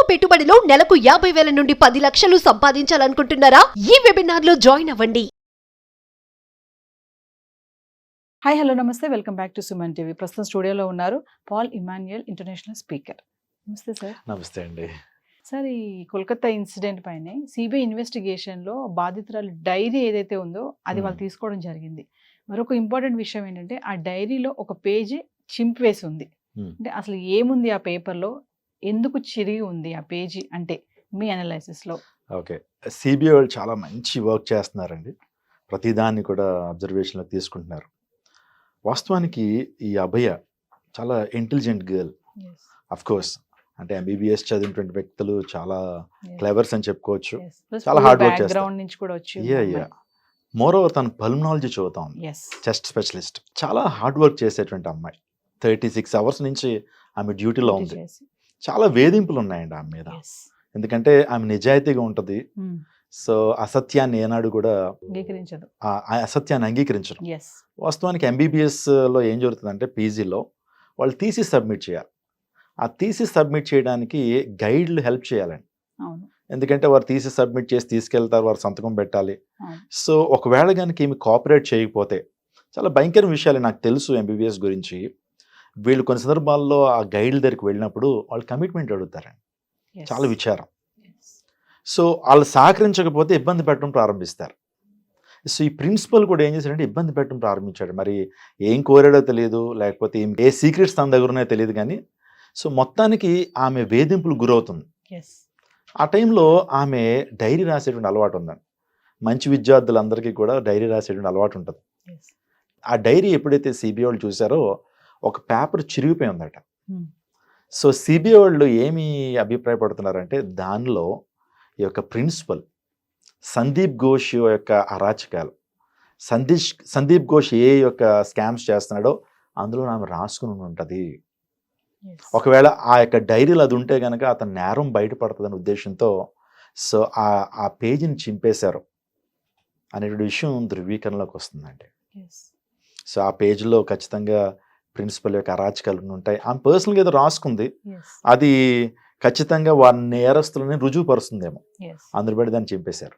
పెట్టుబడిలో నెలకు 50,000 నుండి 10 లక్షలు సంపాదించాలనుకుంటున్నారా? ఈ వెబినార్ లో జాయిన్ అవ్వండి. హాయ్ హలో నమస్తే welcome back to Suman TV. ప్రస్తుతం స్టూడియోలో ఉన్నారు పాల్ ఇమాన్యుయల్, ఇంటర్నేషనల్ స్పీకర్. నమస్తే సార్. నమస్తే అండి. సార్, ఈ కోల్కతా ఇన్సిడెంట్ పైనే సిబిఐ ఇన్వెస్టిగేషన్లో బాధితురాలు డైరీ ఏదైతే ఉందో అది వాళ్ళు తీసుకోవడం జరిగింది. మరొక ఇంపార్టెంట్ విషయం ఏంటంటే ఆ డైరీలో ఒక పేజీ చింపివేసి ఉంది. అంటే అసలు ఏముంది ఆ పేపర్లో, ఎందుకు చిరిగి ఉంది ఆ పేజీ అంటే మీ అనాలైసిస్లో? ఓకే, సిబిఐ వాళ్ళు చాలా మంచి వర్క్ చేస్తున్నారండి. ప్రతిదాన్ని కూడా అబ్జర్వేషన్లో తీసుకుంటున్నారు. వాస్తవానికి ఈ అభయ చాలా ఇంటెలిజెంట్ గర్ల్. అఫ్ కోర్స్ అంటే ఎంబీబీఎస్ చదివినటువంటి వ్యక్తులు చాలా క్లెవర్స్ అని చెప్పుకోవచ్చు. చాలా హార్డ్ వర్క్ చేస్తారు. మోర్ ఓవర్ తను పల్మనాలజీ చదువుతా ఉంది, చెస్ట్ స్పెషలిస్ట్. చాలా హార్డ్ వర్క్ చేసేటువంటి అమ్మాయి. 36 అవర్స్ నుంచి ఆమె డ్యూటీలో ఉంది. చాలా వేధింపులు ఉన్నాయండి ఆమె మీద. ఎందుకంటే ఆమె నిజాయితీగా ఉంటుంది. సో అసత్యాన్ని ఏనాడు కూడా అసత్యాన్ని అంగీకరించరు. వాస్తవానికి ఎంబీబీఎస్లో ఏం జరుగుతుందంటే పీజీలో వాళ్ళు థీసిస్ సబ్మిట్ చేయాలి. ఆ థీసిస్ సబ్మిట్ చేయడానికి గైడ్లు హెల్ప్ చేయాలండి. ఎందుకంటే వారు థీసిస్ సబ్మిట్ చేసి తీసుకెళ్తారు, వారు సంతకం పెట్టాలి. సో ఒకవేళ కనుక ఏమి కోఆపరేట్ చేయకపోతే చాలా భయంకర విషయాలు నాకు తెలుసు ఎంబీబీఎస్ గురించి. వీళ్ళు కొన్ని సందర్భాల్లో ఆ గైడ్ల దగ్గరికి వెళ్ళినప్పుడు వాళ్ళు కమిట్మెంట్ అడుగుతారండి. చాలా విచారం. సో వాళ్ళు సహకరించకపోతే ఇబ్బంది పెట్టడం ప్రారంభిస్తారు. సో ఈ ప్రిన్సిపల్ కూడా ఏం చేశాడంటే ఇబ్బంది పెట్టడం ప్రారంభించాడు. మరి ఏం కోరాడో తెలియదు, లేకపోతే ఏ సీక్రెట్స్ తన దగ్గర ఉన్నాయో తెలియదు. కానీ సో మొత్తానికి ఆమె వేధింపులు గురవుతుంది. ఆ టైంలో ఆమె డైరీ రాసేటువంటి అలవాటు ఉందండి. మంచి విద్యార్థులందరికీ కూడా డైరీ రాసేటువంటి అలవాటు ఉంటుంది. ఆ డైరీ ఎప్పుడైతే సిబిఐ వాళ్ళు చూసారో ఒక పేపర్ చిరిగిపోయి ఉందట. సో సిబిఐ వాళ్ళు ఏమి అభిప్రాయపడుతున్నారంటే దానిలో ఈ యొక్క ప్రిన్సిపల్ సందీప్ ఘోష్ యొక్క అరాచకాలు, సందీప్ ఘోష్ ఏ యొక్క స్కామ్స్ చేస్తున్నాడో అందులో ఆమె రాసుకుని ఉంటుంది. ఒకవేళ ఆ యొక్క డైరీలో అది ఉంటే కనుక అతను నేరం బయటపడుతుందనే ఉద్దేశంతో సో ఆ పేజీని చింపేశారు అనే విషయం ధృవీకరణలోకి వస్తుందండి. సో ఆ పేజీలో ఖచ్చితంగా ప్రిన్సిపల్ యొక్క అరాచకాలు ఉంటాయి. ఆమె పర్సనల్గా ఏదో రాసుకుంది, అది ఖచ్చితంగా వారి నేరస్తులని రుజువుపరుస్తుందేమో, అందులో బట్టి దాన్ని చింపేశారు.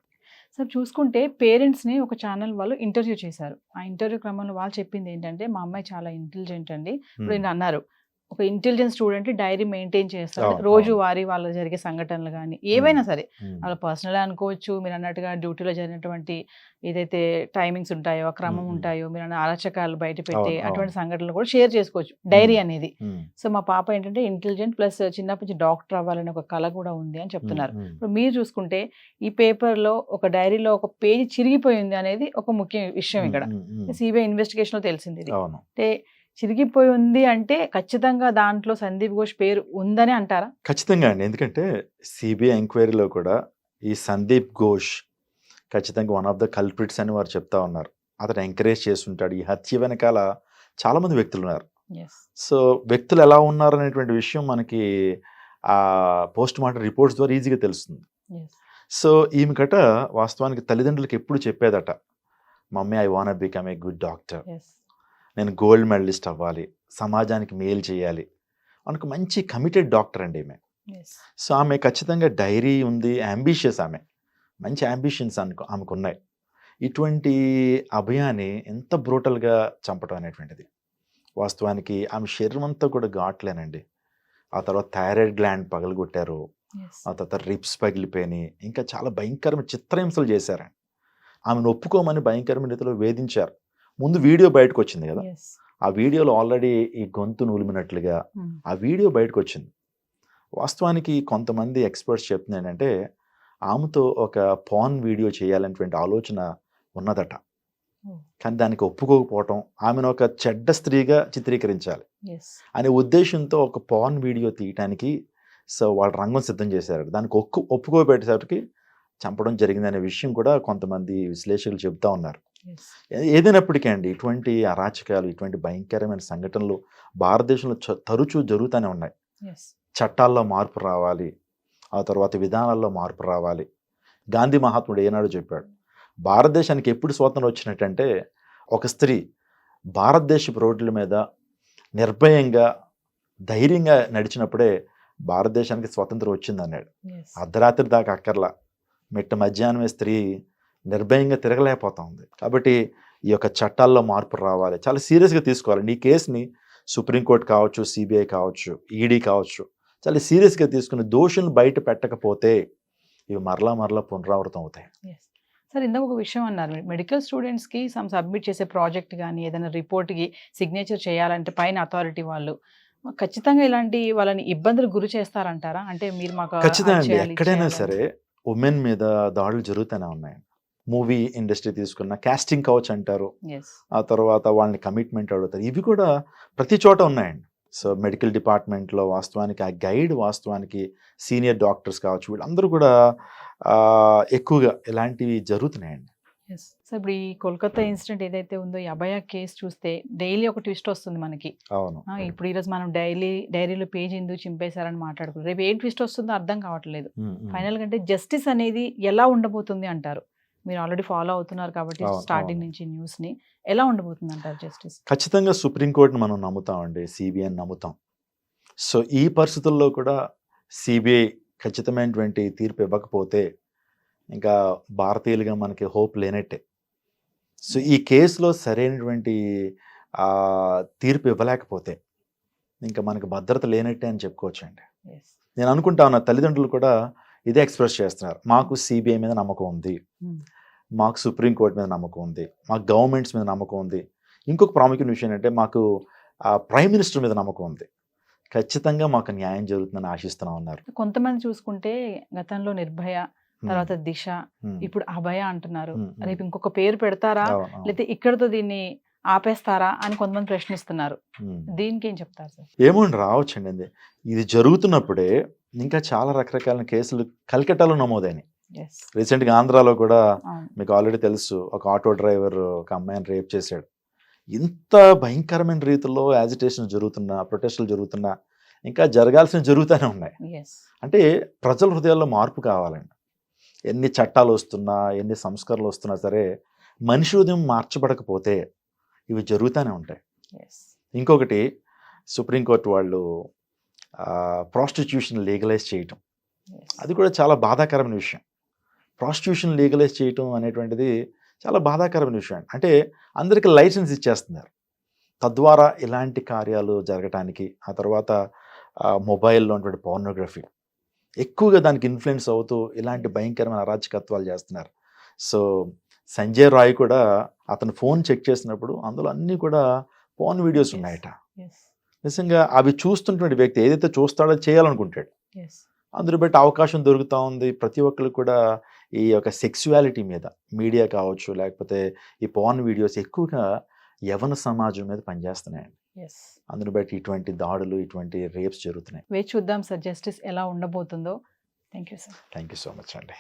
సార్, చూసుకుంటే పేరెంట్స్ని ఒక ఛానల్ వాళ్ళు ఇంటర్వ్యూ చేశారు. ఆ ఇంటర్వ్యూ క్రమంలో వాళ్ళు చెప్పింది ఏంటంటే మా అమ్మాయి చాలా ఇంటెలిజెంట్ అండి. ఇప్పుడు నేను అన్నారు ఒక ఇంటెలిజెంట్ స్టూడెంట్ డైరీ మెయింటైన్ చేస్తారు, రోజు వారి వాళ్ళ జరిగే సంఘటనలు కానీ ఏవైనా సరే, వాళ్ళ పర్సనల్ అనుకోవచ్చు, మీరు అన్నట్టుగా డ్యూటీలో జరిగినటువంటి ఏదైతే టైమింగ్స్ ఉంటాయో, ఆ క్రమం ఉంటాయో, మీరు అన్న అరాచకాలు బయట పెట్టే అటువంటి సంఘటనలు కూడా షేర్ చేసుకోవచ్చు డైరీ అనేది. సో మా పాప ఏంటంటే ఇంటెలిజెంట్ ప్లస్ చిన్నప్పటి నుంచి డాక్టర్ అవ్వాలని ఒక కళ కూడా ఉంది అని చెప్తున్నారు. ఇప్పుడు మీరు చూసుకుంటే ఈ పేపర్లో ఒక డైరీలో ఒక పేజీ చిరిగిపోయింది అనేది ఒక ముఖ్య విషయం. ఇక్కడ సిబిఐ ఇన్వెస్టిగేషన్లో తెలిసింది ఇది. అంటే చిరిగిపోయి ఉంది అంటే ఖచ్చితంగా దాంట్లో సందీప్ ఘోష్ పేరు ఉందని అంటారా? ఖచ్చితంగా అండి. ఎందుకంటే సిబిఐ ఎంక్వైరీలో కూడా ఈ సందీప్ ఘోష్ ఖచ్చితంగా వన్ ఆఫ్ ద కల్ప్రిట్స్ అని వారు చెప్తా ఉన్నారు. అతను ఎంకరేజ్ చేస్తుంటాడు. ఈ హత్య వెనకాల చాలామంది వ్యక్తులు ఉన్నారు. సో వ్యక్తులు ఎలా ఉన్నారు అనేటువంటి విషయం మనకి ఆ పోస్ట్ మార్టం రిపోర్ట్స్ ద్వారా ఈజీగా తెలుస్తుంది. సో ఈమె కట వాస్తవానికి తల్లిదండ్రులకు ఎప్పుడు చెప్పేదట, mummy I want become a good doctor, నేను గోల్డ్ మెడలిస్ట్ అవ్వాలి, సమాజానికి మేలు చేయాలి అనుకు మంచి కమిటెడ్ డాక్టర్ అండి ఈమె. సో ఆమె ఖచ్చితంగా డైరీ ఉంది, అంబిషియస్, ఆమె మంచి అంబిషన్స్ ఆమెకు ఉన్నాయి. ఇటువంటి అభయాన్ని ఎంత బ్రూటల్గా చంపడం అనేటువంటిది వాస్తవానికి ఆమె శరీరం అంతా కూడా ఘాట్లేనండి. ఆ తర్వాత థైరాయిడ్ గ్లాండ్ పగలగొట్టారు, ఆ తర్వాత రిప్స్ పగిలిపోయినాయి, ఇంకా చాలా భయంకరమైన చిత్రహింసలు చేశారండి. ఆమెను ఒప్పుకోమని భయంకరమైన రీతిలో వేధించారు. ముందు వీడియో బయటకు వచ్చింది కదా, ఆ వీడియోలో ఆల్రెడీ ఈ గొంతు నులిమినట్లుగా ఆ వీడియో బయటకు వచ్చింది. వాస్తవానికి కొంతమంది ఎక్స్పర్ట్స్ చెప్తుంది ఏంటంటే ఆమెతో ఒక పాన్ వీడియో చేయాలనేటువంటి ఆలోచన ఉన్నదట. కానీ దానికి ఒప్పుకోకపోవటం, ఆమెను ఒక చెడ్డ స్త్రీగా చిత్రీకరించాలి అనే ఉద్దేశంతో ఒక పాన్ వీడియో తీయటానికి సో వాళ్ళు రంగం సిద్ధం చేశారు. దానికి ఒప్పుకోబెట్టేసరికి చంపడం జరిగిందనే విషయం కూడా కొంతమంది విశ్లేషకులు చెప్తా ఉన్నారు. ఏదైనప్పటికీ అండి ఇటువంటి అరాచకాలు, ఇటువంటి భయంకరమైన సంఘటనలు భారతదేశంలో తరచూ జరుగుతూనే ఉన్నాయి. చట్టాల్లో మార్పు రావాలి, ఆ తర్వాత విధానాల్లో మార్పు రావాలి. గాంధీ మహాత్ముడు ఏనాడు చెప్పాడు, భారతదేశానికి ఎప్పుడు స్వాతంత్రం వచ్చినట్టంటే ఒక స్త్రీ భారతదేశపు రోడ్ల మీద నిర్భయంగా ధైర్యంగా నడిచినప్పుడే భారతదేశానికి స్వతంత్రం వచ్చింది అన్నాడు. అర్ధరాత్రి దాకా అక్కర్లా, మిట్ట మధ్యాహ్నమే స్త్రీ నిర్భయంగా తిరగలేకపోతా ఉంది. కాబట్టి ఈ యొక్క చట్టాల్లో మార్పు రావాలి, చాలా సీరియస్గా తీసుకోవాలి. ఈ కేసుని సుప్రీంకోర్టు కావచ్చు, సిబిఐ కావచ్చు, ఈడీ కావచ్చు, చాలా సీరియస్గా తీసుకుని దోషులను బయట పెట్టకపోతే ఇవి మరలా పునరావృతం అవుతాయి. సార్, ఇందాక ఒక విషయం అన్నారు, మెడికల్ స్టూడెంట్స్కి సబ్మిట్ చేసే ప్రాజెక్ట్ కానీ ఏదైనా రిపోర్ట్కి సిగ్నేచర్ చేయాలంటే పైన అథారిటీ వాళ్ళు ఖచ్చితంగా ఇలాంటి వాళ్ళని ఇబ్బందులు గురి చేస్తారంటారా? అంటే మీరు మాకు ఖచ్చితంగా అండి, ఎక్కడైనా సరే ఉమెన్ మీద దాడులు జరుగుతూనే ఉన్నాయి. మూవీ ఇండస్ట్రీ తీసుకున్న కాస్టింగ్ కౌచ్ అంటారు, ఆ తర్వాత వాళ్ళని కమిట్మెంట్ అడుగుతారు, ఇవి కూడా ప్రతి చోట ఉన్నాయండి. సో మెడికల్ డిపార్ట్మెంట్లో వాస్తవానికి ఆ గైడ్, వాస్తవానికి సీనియర్ డాక్టర్స్ కావచ్చు, వీళ్ళందరూ కూడా ఎక్కువగా ఇలాంటివి జరుగుతున్నాయండి. సో ఇప్పుడు ఈ కోల్కతా ఇన్సిడెంట్ ఏదైతే ఉందో, ఈ అభయ కేసు చూస్తే డైలీ ఒక ట్విస్ట్ వస్తుంది మనకి. అవును, ఇప్పుడు ఈరోజు మనం డైరీలో పేజ్ ఎందుకు చింపేశారని మాట్లాడుకుంటాం, రేపు ఏం ట్విస్ట్ వస్తుందో అర్థం కావట్లేదు. ఫైనల్ గా అంటే జస్టిస్ అనేది ఎలా ఉండబోతుంది అంటారు? మీరు ఆల్రెడీ ఫాలో అవుతున్నారు కాబట్టి స్టార్టింగ్ నుంచి న్యూస్ ని, ఎలా ఉండబోతుంది అంటారు జస్టిస్? ఖచ్చితంగా సుప్రీంకోర్టుని మనం నమ్ముతామండి, సిబిఐని నమ్ముతాం. సో ఈ పరిస్థితుల్లో కూడా సిబిఐ ఖచ్చితమైనటువంటి తీర్పు ఇవ్వకపోతే ఇంకా భారతీయులుగా మనకి హోప్ లేనట్టే. సో ఈ కేసులో సరైనటువంటి తీర్పు ఇవ్వలేకపోతే ఇంకా మనకి భద్రత లేనట్టే అని చెప్పుకోవచ్చండి. నేను అనుకుంటా ఉన్న తల్లిదండ్రులు కూడా ఇదే ఎక్స్ప్రెస్ చేస్తున్నారు, మాకు సిబిఐ మీద నమ్మకం ఉంది, మాకు సుప్రీంకోర్టు మీద నమ్మకం ఉంది, మాకు గవర్నమెంట్స్ మీద నమ్మకం ఉంది. ఇంకొక ప్రాముఖ్యమైన విషయం ఏంటంటే మాకు ప్రైమ్ మినిస్టర్ మీద నమ్మకం ఉంది, ఖచ్చితంగా మాకు న్యాయం జరుగుతుందని ఆశిస్తున్నాం అన్నారు. కొంతమంది చూసుకుంటే గతంలో నిర్భయ, తర్వాత దిశ, ఇప్పుడు అభయ అంటున్నారు. రేపు ఇంకొక పేరు పెడతారా, లేకపోతే ఇక్కడతో దీన్ని ఆపేస్తారా అని కొంతమంది ప్రశ్నిస్తున్నారు. దీనికి ఏం చెప్తారు సార్? ఏమోండి, రావచ్చండి. ఇది జరుగుతున్నప్పుడే ఇంకా చాలా రకరకాల కేసులు కల్కటాలో నమోదైనాయి. రీసెంట్గా ఆంధ్రాలో కూడా మీకు ఆల్రెడీ తెలుసు, ఒక ఆటో డ్రైవర్ ఒక అమ్మాయిని రేప్ చేశాడు. ఇంత భయంకరమైన రీతిలో యాజిటేషన్ జరుగుతున్నా, ప్రొటెస్టులు జరుగుతున్నా, ఇంకా జరగాల్సిన జరుగుతూనే ఉన్నాయి. అంటే ప్రజల హృదయాల్లో మార్పు కావాలండి. ఎన్ని చట్టాలు వస్తున్నా, ఎన్ని సంస్కరణలు వస్తున్నా సరే మనిషి హృదయం మార్చబడకపోతే ఇవి జరుగుతూనే ఉంటాయి. ఇంకొకటి, సుప్రీంకోర్టు వాళ్ళు ప్రాస్టిట్యూషన్ లీగలైజ్ చేయటం, అది కూడా చాలా బాధాకరమైన విషయం. ప్రాస్టిట్యూషన్ లీగలైజ్ చేయటం అనేటువంటిది చాలా బాధాకరమైన విషయం. అంటే అందరికీ లైసెన్స్ ఇచ్చేస్తున్నారు, తద్వారా ఇలాంటి కార్యాలు జరగటానికి. ఆ తర్వాత మొబైల్లో ఉన్నటువంటి పోర్నోగ్రఫీ ఎక్కువగా దానికి ఇన్ఫ్లుయెన్స్ అవుతూ ఇలాంటి భయంకరమైన అరాచకత్వాలు చేస్తున్నారు. సో సంజయ్ రాయ్ కూడా అతను ఫోన్ చెక్ చేసినప్పుడు అందులో అన్నీ కూడా పోర్న్ వీడియోస్ ఉన్నాయట. నిజంగా అవి చూస్తున్నటువంటి వ్యక్తి ఏదైతే చూస్తాడో చేయాలనుకుంటాడు, అందులో బట్టి అవకాశం దొరుకుతూ ఉంది. ప్రతి ఒక్కరు కూడా ఈ యొక్క సెక్సువాలిటీ మీద, మీడియా కావచ్చు, లేకపోతే ఈ పోర్న్ వీడియోస్ ఎక్కువగా యవన సమాజం మీద పనిచేస్తున్నాయండి. అందును బట్టి ఇటువంటి దాడులు, ఇటువంటి రేప్స్ జరుగుతున్నాయి. వేచి చూద్దాం సార్, జస్టిస్ ఎలా ఉండబోతుందో. Thank you sir. Thank you so much అండి.